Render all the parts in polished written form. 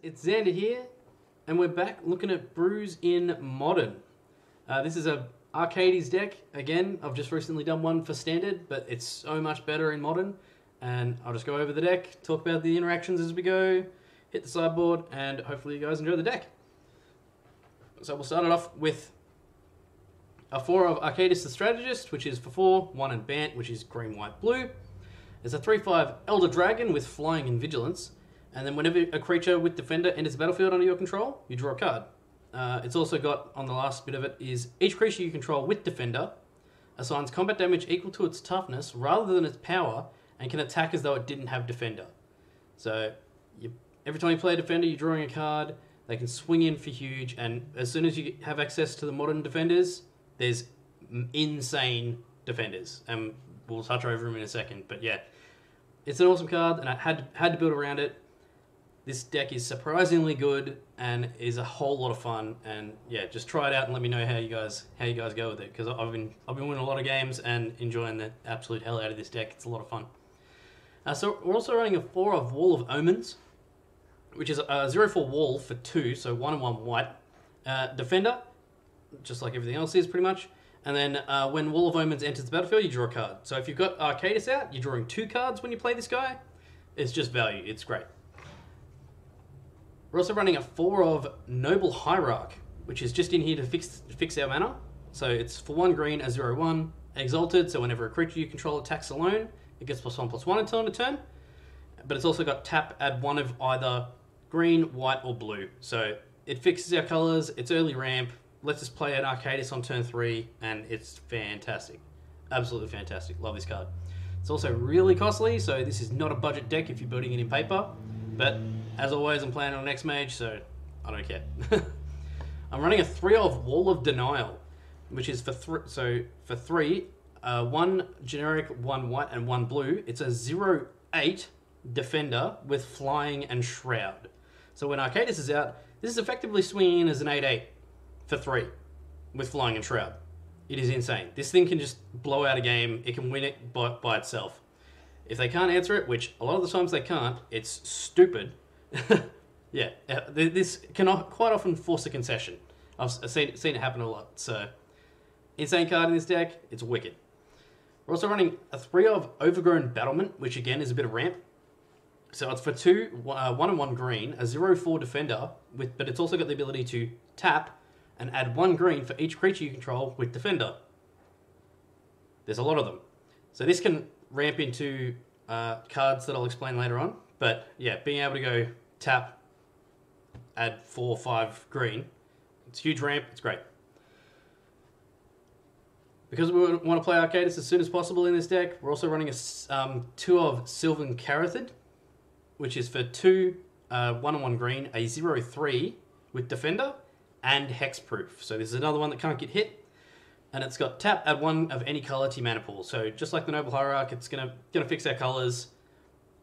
it's Xander here, and we're back looking at brews in Modern. This is a Arcades deck. Again, I've just recently done one for Standard, but it's so much better in Modern. And I'll just go over the deck, talk about the interactions as we go, hit the sideboard, and hopefully you guys enjoy the deck. So we'll start it off with a 4 of Arcades the Strategist, which is for 4, 1 in Bant, which is green, white, blue. There's a 3/5 Elder Dragon with Flying and Vigilance. And then whenever a creature with Defender enters the battlefield under your control, you draw a card. It's also got, on the last bit of it, is each creature you control with Defender assigns combat damage equal to its toughness rather than its power and can attack as though it didn't have Defender. So every time you play a Defender, you're drawing a card. They can swing in for huge, and as soon as you have access to the Modern Defenders, there's insane Defenders. And we'll touch over them in a second, but yeah. It's an awesome card, and I had to build around it. This deck is surprisingly good and is a whole lot of fun. And yeah, just try it out and let me know how you guys go with it, because I've been winning a lot of games and enjoying the absolute hell out of this deck. It's a lot of fun. So we're also running a 4 of Wall of Omens, which is a 0/4 wall for 2, so 1 and 1 white. Defender, just like everything else is pretty much. And then when Wall of Omens enters the battlefield, you draw a card. So if you've got Arcades out, you're drawing 2 cards when you play this guy. It's just value. It's great. We're also running a 4 of Noble Hierarch, which is just in here to fix our mana. So it's for 1 green, a 0/1, Exalted, so whenever a creature you control attacks alone, it gets +1/+1 until end of turn. But it's also got tap, add 1 of either green, white, or blue. So it fixes our colours, it's early ramp, lets us play an Arcades on turn 3, and it's fantastic. Absolutely fantastic. Love this card. It's also really costly, so this is not a budget deck if you're building it in paper. But as always, I'm playing on X Mage, so I don't care. I'm running a 3 of Wall of Denial, which is for 3. So for 3, 1 generic, 1 white, and 1 blue. It's a 0/8 Defender with Flying and Shroud. So when Arcades is out, this is effectively swinging in as an 8/8 for 3 with Flying and Shroud. It is insane. This thing can just blow out a game. It can win it by itself. If they can't answer it, which a lot of the times they can't, it's stupid. Yeah, this can quite often force a concession. I've seen it happen a lot. So, insane card in this deck. It's wicked. We're also running a 3 of Overgrown Battlement, which again is a bit of ramp. So it's for 2, 1 and 1 green, a 0/4 Defender, but it's also got the ability to tap and add 1 green for each creature you control with Defender. There's a lot of them. So this can ramp into cards that I'll explain later on. But yeah, being able to go tap, add 4 or 5 green, it's huge ramp, it's great. Because we want to play Arcades as soon as possible in this deck, we're also running a 2 of Sylvan Carathid, which is for 2, 1 and 1 green, a 0/3 with Defender and Hexproof. So this is another one that can't get hit. And it's got tap, add 1 of any color to your mana pool. So just like the Noble Hierarch, it's gonna fix our colors.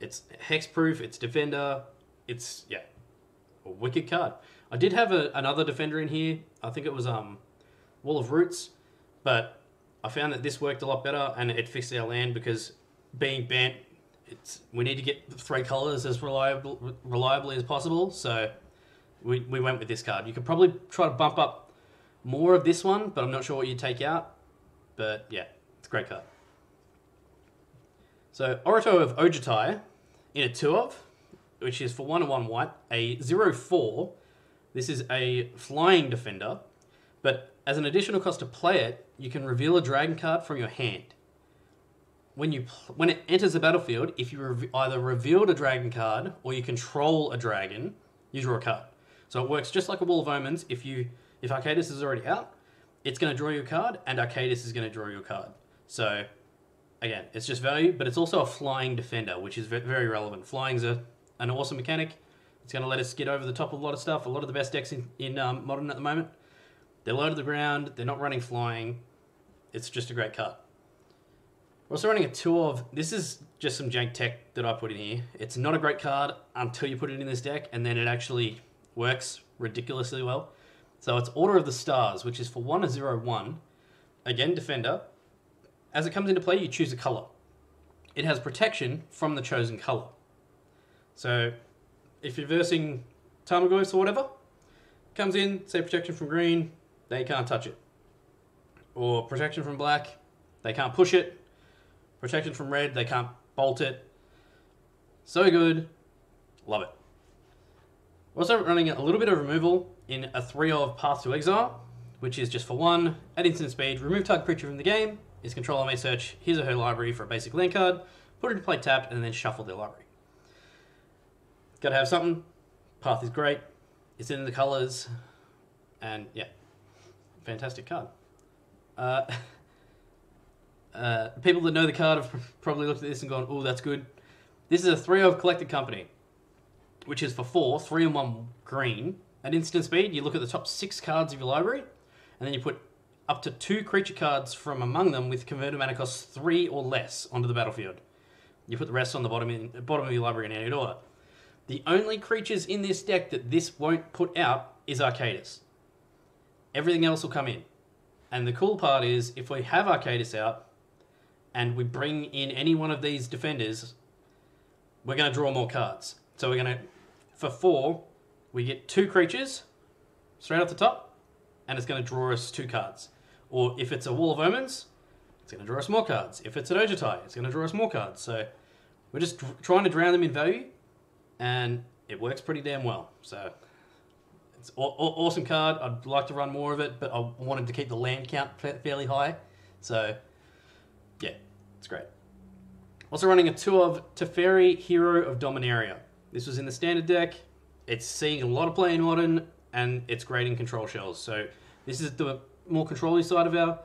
It's hexproof, it's Defender, it's, yeah, a wicked card. I did have another Defender in here. I think it was Wall of Roots, but I found that this worked a lot better and it fixed our land because being Bant, we need to get 3 colors as reliably as possible. So we went with this card. You could probably try to bump up more of this one, but I'm not sure what you take out. But yeah, it's a great card. So Orator of Ojutai in a 2 of, which is for 1 and 1 white, a 0/4. This is a flying Defender, but as an additional cost to play it, you can reveal a dragon card from your hand. When it enters the battlefield, if you either revealed a dragon card or you control a dragon, you draw a card. So it works just like a Wall of Omens. If Arcades is already out, it's going to draw you a card, and Arcades is going to draw you a card. So, again, it's just value, but it's also a flying Defender, which is very relevant. Flying's an awesome mechanic. It's going to let us get over the top of a lot of stuff. A lot of the best decks in Modern at the moment, they're low to the ground, they're not running flying. It's just a great card. We're also running a 2 of, this is just some jank tech that I put in here. It's not a great card until you put it in this deck, and then it actually works ridiculously well. So it's Order of the Stars, which is for 1 and 0/1. Again, Defender. As it comes into play, you choose a color. It has protection from the chosen color. So if you're versing Tarmogoyfs or whatever. Comes in, say protection from green, they can't touch it. Or protection from black, they can't push it. Protection from red, they can't bolt it. So good. Love it. We're also running a little bit of removal in a 3 of Path to Exile, which is just for 1, at instant speed, remove target creature from the game. Its controller may search his or her library for a basic land card, put it into play tapped, and then shuffle their library. Gotta have something. Path is great. It's in the colours. And yeah, fantastic card. People that know the card have probably looked at this and gone, oh, that's good. This is a 3 of Collected Company, which is for 4, 3 and 1 green. At instant speed, you look at the top 6 cards of your library, and then you put up to 2 creature cards from among them with converted mana cost 3 or less onto the battlefield. You put the rest on the bottom of your library in any order. The only creatures in this deck that this won't put out is Arcadis. Everything else will come in. And the cool part is, if we have Arcadis out, and we bring in any one of these defenders, we're going to draw more cards. So we're going to, for 4, we get 2 creatures straight off the top, and it's going to draw us 2 cards. Or if it's a Wall of Omens, it's going to draw us more cards. If it's an Ojutai, it's going to draw us more cards. So we're just trying to drown them in value, and it works pretty damn well. So it's an awesome card. I'd like to run more of it, but I wanted to keep the land count fairly high. So yeah, it's great. Also running a 2 of Teferi, Hero of Dominaria. This was in the standard deck. It's seeing a lot of play in Modern, and it's great in control shells. So this is the more control-y side of our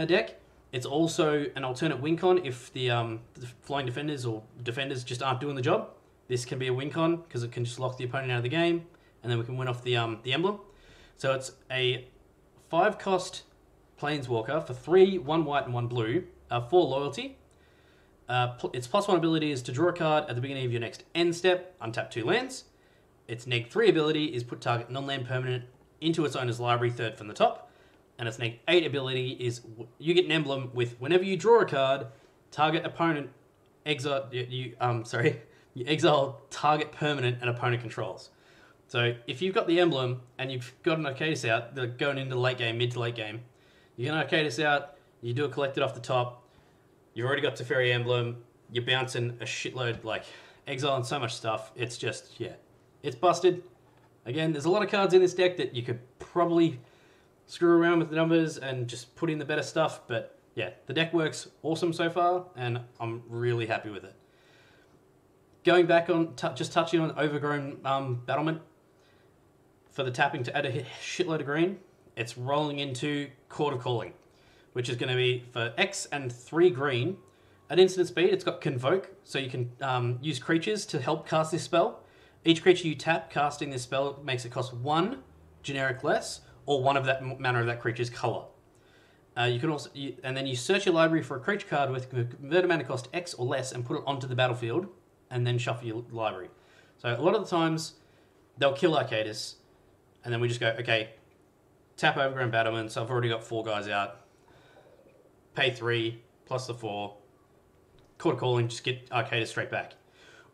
deck. It's also an alternate win con if the flying defenders or defenders just aren't doing the job. This can be a win con because it can just lock the opponent out of the game, and then we can win off the emblem. So it's a 5-cost Planeswalker for 3, 1 white and 1 blue, 4 loyalty. Its +1 ability is to draw a card at the beginning of your next end step, untap 2 lands. Its -3 ability is put target non-land permanent into its owner's library, 3rd from the top. And its -8 ability is you get an emblem with whenever you draw a card, target opponent exile. You exile target permanent an opponent controls. So if you've got the emblem and you've got an Arcadis out, they're going into late game, mid to late game. You get an Arcadis out, you do a collected off the top. You've already got Teferi emblem. You're bouncing a shitload, like exiling so much stuff. It's just it's busted. Again, there's a lot of cards in this deck that you could probably screw around with the numbers and just put in the better stuff, but yeah, the deck works awesome so far, and I'm really happy with it. Going back on, just touching on Overgrown Battlement, for the tapping to add a shitload of green, it's rolling into Court of Calling, which is going to be for X and 3 green. At instant speed, it's got Convoke, so you can use creatures to help cast this spell. Each creature you tap casting this spell makes it cost 1 generic less, or 1 of that mana of that creature's color. You can also, and then you search your library for a creature card with converted mana cost X or less and put it onto the battlefield, and then shuffle your library. So a lot of the times, they'll kill Arcadis, and then we just go, okay, tap Overgrown Battlement, so I've already got 4 guys out, pay 3, plus the 4, Court of Calling, just get Arcadis straight back.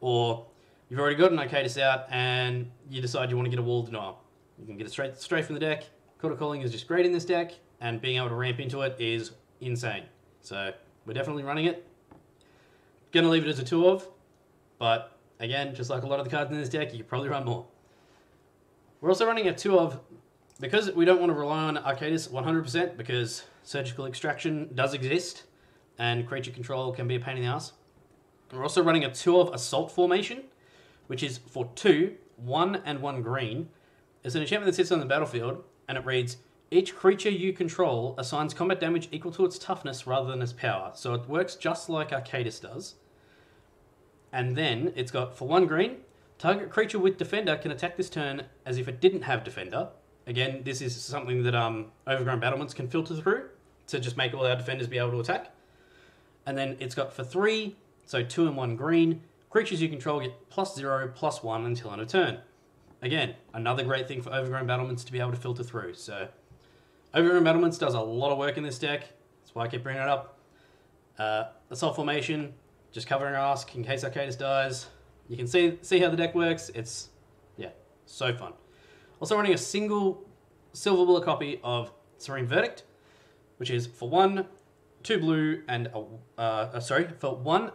Or you've already got an Arcadis out, and you decide you want to get a Wall Denial. You can get it straight from the deck. Court of Calling is just great in this deck, and being able to ramp into it is insane. So we're definitely running it. Gonna leave it as a 2 of, but again, just like a lot of the cards in this deck, you could probably run more. We're also running a 2 of, because we don't want to rely on Arcadis 100%, because Surgical Extraction does exist, and creature control can be a pain in the ass. We're also running a 2 of Assault Formation, which is for 2, 1 and 1 green. It's an enchantment that sits on the battlefield, and it reads, each creature you control assigns combat damage equal to its toughness rather than its power. So it works just like Arcadis does. And then it's got, for 1 green, target creature with Defender can attack this turn as if it didn't have Defender. Again, this is something that Overgrown Battlements can filter through to just make all our defenders be able to attack. And then it's got for 3, so 2 and 1 green, creatures you control get +0, +1 until end of turn. Again, another great thing for Overgrown Battlements to be able to filter through. So Overgrown Battlements does a lot of work in this deck. That's why I keep bringing it up. Assault Formation, just covering our ass in case Arcadis dies. You can see how the deck works. It's So fun. Also running a single silver bullet copy of Serene Verdict, which is for 1, 2 blue, and for 1.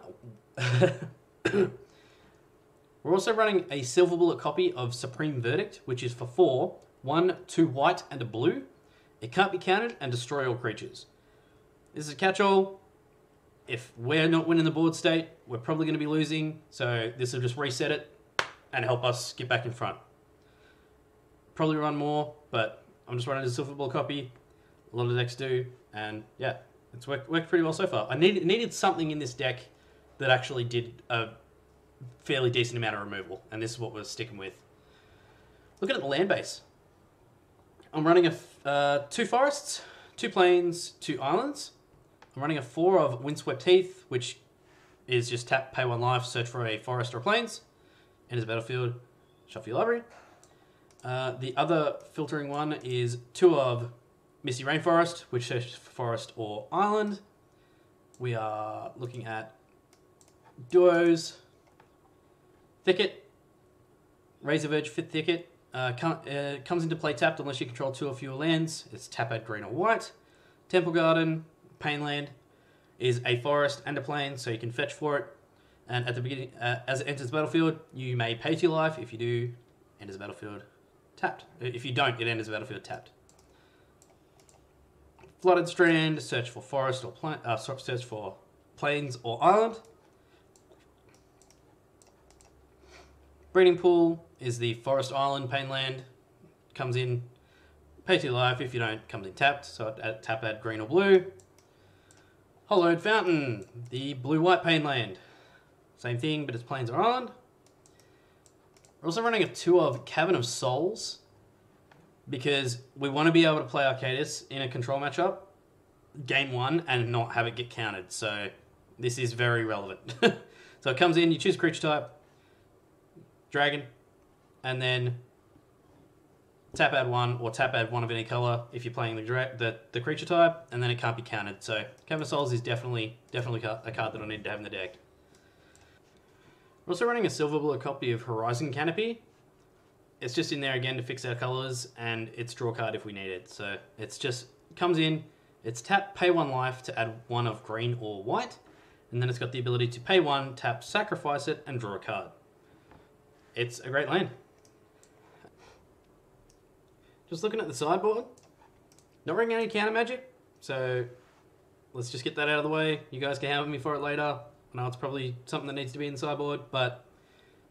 We're also running a silver bullet copy of Supreme Verdict, which is for 4, 1, 2 white, and a blue. It can't be countered and destroy all creatures. This is a catch-all. If we're not winning the board state, we're probably going to be losing, so this will just reset it and help us get back in front. Probably run more, but I'm just running a silver bullet copy. A lot of decks do, and yeah, it's worked pretty well so far. I needed something in this deck that actually did a fairly decent amount of removal, and this is what we're sticking with. Looking at the land base, I'm running 2 forests, 2 plains, 2 islands. I'm running a 4 of Windswept Heath, which is just tap, pay 1 life, search for a forest or plains, enters the battlefield, shuffle your library. The other filtering one is 2 of Misty Rainforest, which searches for forest or island. We are looking at duos, Thicket, Razor Verge, Fit Thicket. Comes into play tapped unless you control 2 or fewer lands. It's tap, add green or white. Temple Garden, Painland, is a forest and a plain, so you can fetch for it. And at the beginning, as it enters the battlefield, you may pay to your life. If you do, enters the battlefield tapped. If you don't, it enters the battlefield tapped. Flooded Strand, search for forest or search for plains or island. Breeding Pool is the forest island Painland. Comes in, pay to your life. If you don't, comes in tapped. So tap, add green or blue. Hollowed Fountain, the blue-white Painland. Same thing, but it's plains or island. We're also running a 2 of Cavern of Souls because we want to be able to play Arcadis in a control matchup, game 1, and not have it get countered. So this is very relevant. So it comes in, you choose creature type, dragon, and then tap add 1 or tap add 1 of any color if you're playing the creature type, and then it can't be countered. So Cavern of Souls is definitely a card that I need to have in the deck. We're also running a silver bullet copy of Horizon Canopy. It's just in there again to fix our colors, and it's draw card if we need it. So it's just comes in, it's tap, pay 1 life to add 1 of green or white, and then it's got the ability to pay 1, tap, sacrifice it, and draw a card. It's a great land. Just looking at the sideboard, not running any counter magic, so let's just get that out of the way. You guys can have me for it later. I know it's probably something that needs to be in the sideboard, but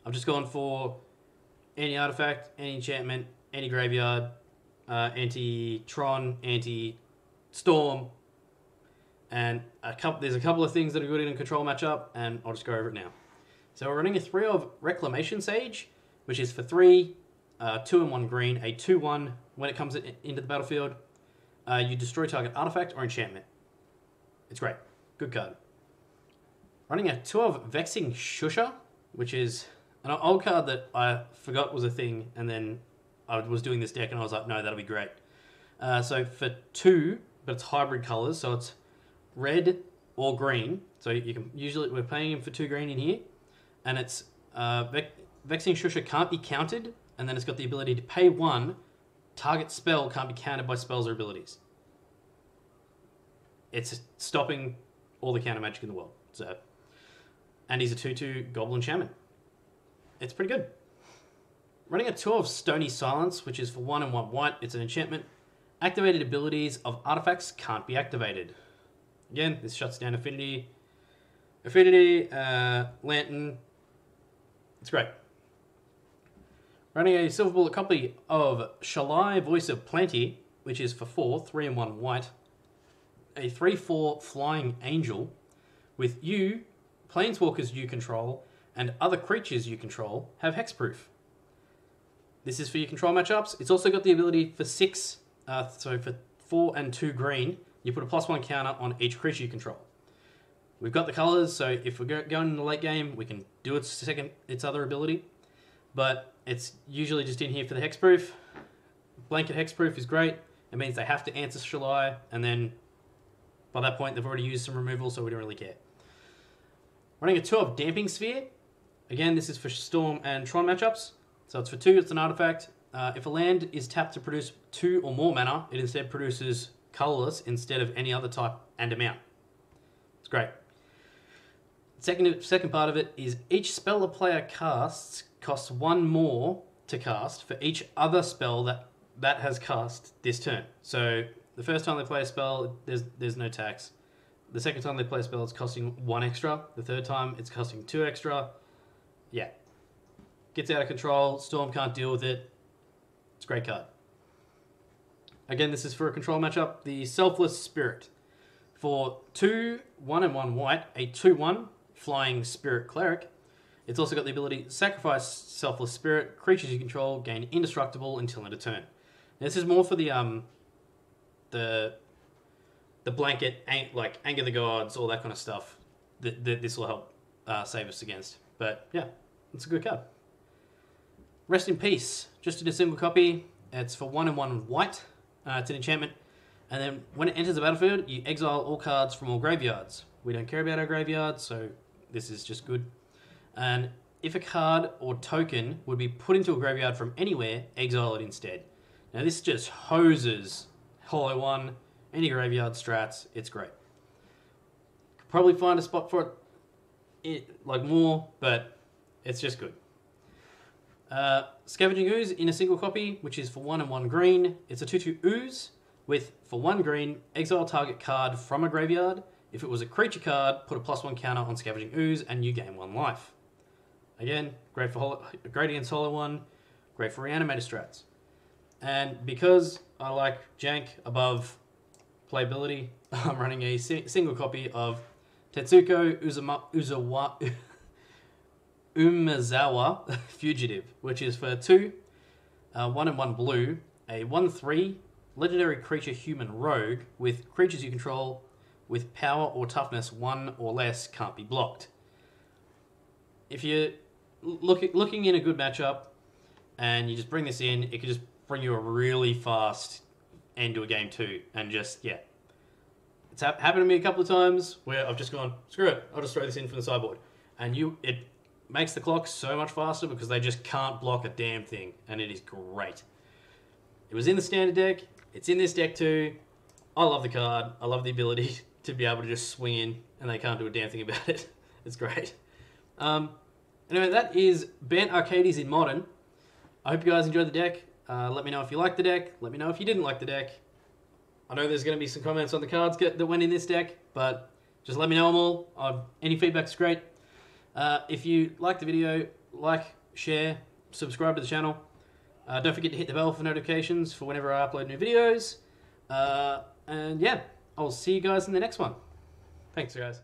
I've just gone for any artifact, any enchantment, any graveyard, anti-Tron, anti-Storm, and there's a couple of things that are good in a control matchup, and I'll just go over it now. So we're running a 3 of Reclamation Sage, which is for 3, 2 and 1 green, a 2/1. When it comes into the battlefield, you destroy target artifact or enchantment. It's great. Good card. Running a 2 of Vexing Shusha, which is an old card that I forgot was a thing, and then I was doing this deck and I was like, no, that'll be great. So for 2, but it's hybrid colors, so it's red or green. So you can we're paying him for 2 green in here, and it's Vexing Shusha can't be countered, and then it's got the ability to pay 1. Target spell can't be countered by spells or abilities. It's stopping all the counter magic in the world. So, and he's a 2/2 Goblin Shaman. It's pretty good. Running a 2 of Stony Silence, which is for 1 and 1 white. It's an enchantment. Activated abilities of artifacts can't be activated. Again, this shuts down Affinity, Lantern. It's great. Running a silver bullet copy of Shalai, Voice of Plenty, which is for 4, 3 and 1 white. A 3/4 Flying Angel with you, planeswalkers you control, and other creatures you control have hexproof. This is for your control matchups. It's also got the ability for 6, so for 4 and 2 green, you put a +1 counter on each creature you control. We've got the colors, so if we're going in the late game, we can do its other ability. But it's usually just in here for the hexproof. Blanket hexproof is great. It means they have to answer Shalai, and then by that point, they've already used some removal, so we don't really care. Running a 2 of Damping Sphere. Again, this is for Storm and Tron matchups. So it's for 2, it's an artifact. If a land is tapped to produce 2 or more mana, it instead produces colorless instead of any other type and amount. It's great. Second part of it is each spell a player casts costs 1 more to cast for each other spell that has cast this turn. So the first time they play a spell, there's no tax. The second time they play a spell, it's costing 1 extra. The third time, it's costing 2 extra. Yeah. Gets out of control. Storm can't deal with it. It's a great card. Again, this is for a control matchup. The Selfless Spirit. For 2, 1 and 1 white, a 2/1 Flying Spirit Cleric. It's also got the ability sacrifice Selfless Spirit. Creatures you control gain indestructible until end of turn. Now, this is more for the blanket, like Anger the Gods, all that kind of stuff. That this will help save us against. But yeah, it's a good card. Rest in Peace. Just in a single copy. It's for 1 and 1 white. It's an enchantment. And then when it enters the battlefield, you exile all cards from all graveyards. We don't care about our graveyards, so this is just good. And if a card or token would be put into a graveyard from anywhere, exile it instead. Now this just hoses Hollow 1, any graveyard strats. It's great. Could probably find a spot for it like more, but it's just good. Scavenging Ooze in a single copy, which is for 1 and 1 green. It's a 2/2 ooze with, for 1 green, exile target card from a graveyard. If it was a creature card, put a +1 counter on Scavenging Ooze and you gain 1 life. Again, great against Hollow 1, great for reanimator strats. And because I like jank above playability, I'm running a single copy of Tetsuko Umezawa Fugitive, which is for 2, 1 and 1 blue, a 1/3 legendary creature human rogue with creatures you control with power or toughness 1 or less can't be blocked. If you're looking in a good matchup and you just bring this in, it could just bring you a really fast end to a game 2, and just, yeah. It's happened to me a couple of times where I've just gone, screw it, I'll just throw this in from the sideboard. And it makes the clock so much faster because they just can't block a damn thing, and it is great. It was in the standard deck, it's in this deck too. I love the card, I love the ability to be able to just swing in and they can't do a damn thing about it. It's great. Anyway, that is Bant Arcades in Modern. I hope you guys enjoyed the deck. Let me know if you liked the deck. Let me know if you didn't like the deck. I know there's going to be some comments on the cards that went in this deck, but just let me know them all. Any feedback's great. If you liked the video, like, share, subscribe to the channel. Don't forget to hit the bell for notifications for whenever I upload new videos. And yeah, I'll see you guys in the next one. Thanks, guys.